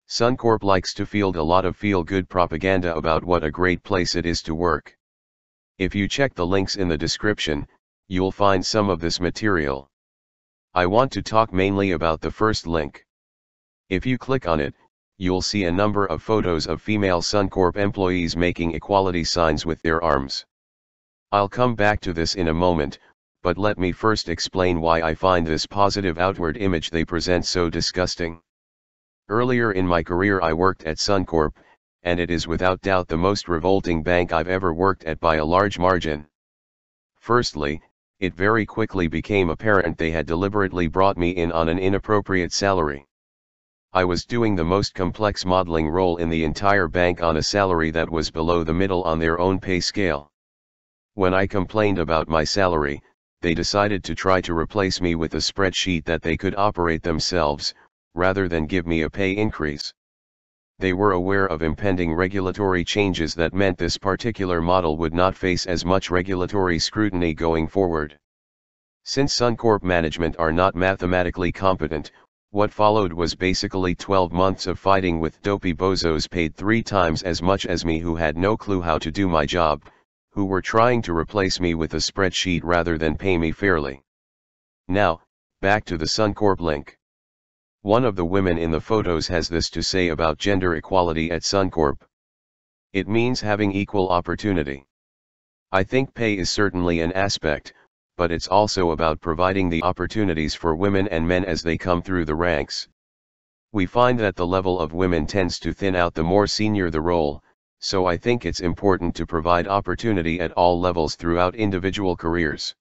Suncorp likes to field a lot of feel-good propaganda about what a great place it is to work. If you check the links in the description, you'll find some of this material. I want to talk mainly about the first link. If you click on it, you'll see a number of photos of female Suncorp employees making equality signs with their arms. I'll come back to this in a moment, but let me first explain why I find this positive outward image they present so disgusting. Earlier in my career I worked at Suncorp, and it is without doubt the most revolting bank I've ever worked at by a large margin. Firstly, it very quickly became apparent they had deliberately brought me in on an inappropriate salary. I was doing the most complex modeling role in the entire bank on a salary that was below the middle on their own pay scale. When I complained about my salary, they decided to try to replace me with a spreadsheet that they could operate themselves, rather than give me a pay increase. They were aware of impending regulatory changes that meant this particular model would not face as much regulatory scrutiny going forward. Since Suncorp management are not mathematically competent, what followed was basically 12 months of fighting with dopey bozos paid 3 times as much as me who had no clue how to do my job, who were trying to replace me with a spreadsheet rather than pay me fairly. Now, back to the Suncorp link. One of the women in the photos has this to say about gender equality at Suncorp. It means having equal opportunity. I think pay is certainly an aspect, but it's also about providing the opportunities for women and men as they come through the ranks. We find that the level of women tends to thin out the more senior the role, so I think it's important to provide opportunity at all levels throughout individual careers.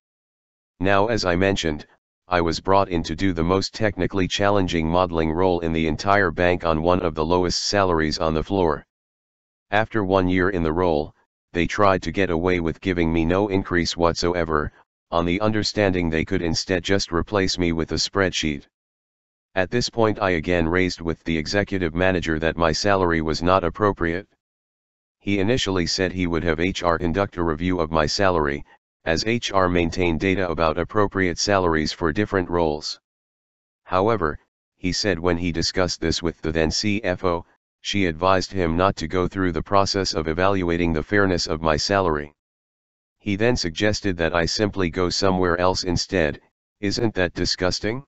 Now, as I mentioned, I was brought in to do the most technically challenging modeling role in the entire bank on one of the lowest salaries on the floor. After 1 year in the role, they tried to get away with giving me no increase whatsoever, on the understanding they could instead just replace me with a spreadsheet. At this point I again raised with the executive manager that my salary was not appropriate. He initially said he would have HR conduct a review of my salary, as HR maintained data about appropriate salaries for different roles. However, he said when he discussed this with the then CFO, she advised him not to go through the process of evaluating the fairness of my salary. He then suggested that I simply go somewhere else instead. Isn't that disgusting?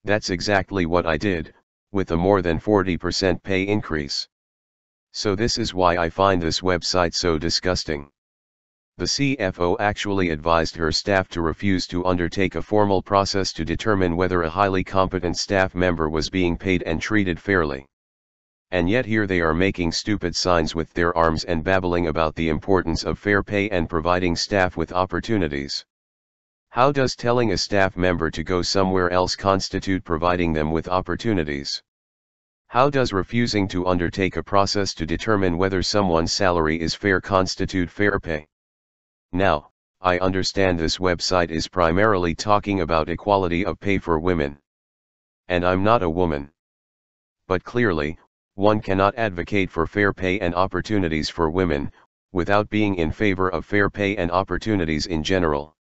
That's exactly what I did, with a more than 40% pay increase. So this is why I find this website so disgusting. The CFO actually advised her staff to refuse to undertake a formal process to determine whether a highly competent staff member was being paid and treated fairly. And yet here they are making stupid signs with their arms and babbling about the importance of fair pay and providing staff with opportunities. How does telling a staff member to go somewhere else constitute providing them with opportunities? How does refusing to undertake a process to determine whether someone's salary is fair constitute fair pay? Now, I understand this website is primarily talking about equality of pay for women. And I'm not a woman. But clearly, one cannot advocate for fair pay and opportunities for women, without being in favor of fair pay and opportunities in general.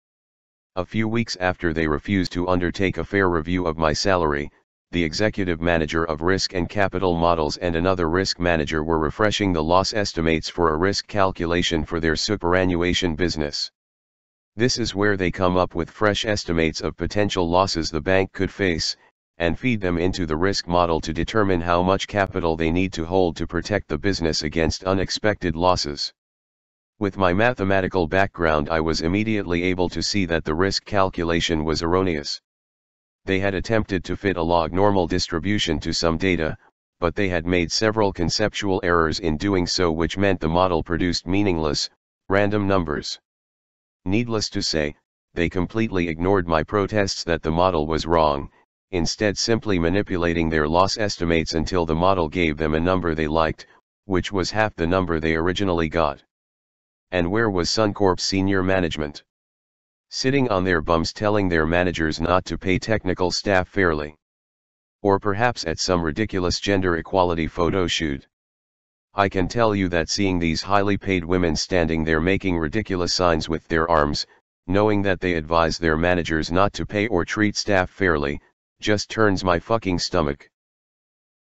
A few weeks after they refused to undertake a fair review of my salary, the executive manager of risk and capital models and another risk manager were refreshing the loss estimates for a risk calculation for their superannuation business. This is where they come up with fresh estimates of potential losses the bank could face, and feed them into the risk model to determine how much capital they need to hold to protect the business against unexpected losses. With my mathematical background, I was immediately able to see that the risk calculation was erroneous. They had attempted to fit a log normal distribution to some data, but they had made several conceptual errors in doing so, which meant the model produced meaningless, random numbers. Needless to say, they completely ignored my protests that the model was wrong, instead simply manipulating their loss estimates until the model gave them a number they liked, which was half the number they originally got. And where was Suncorp's senior management? Sitting on their bums telling their managers not to pay technical staff fairly. Or perhaps at some ridiculous gender equality photo shoot. I can tell you that seeing these highly paid women standing there making ridiculous signs with their arms, knowing that they advise their managers not to pay or treat staff fairly, just turns my fucking stomach.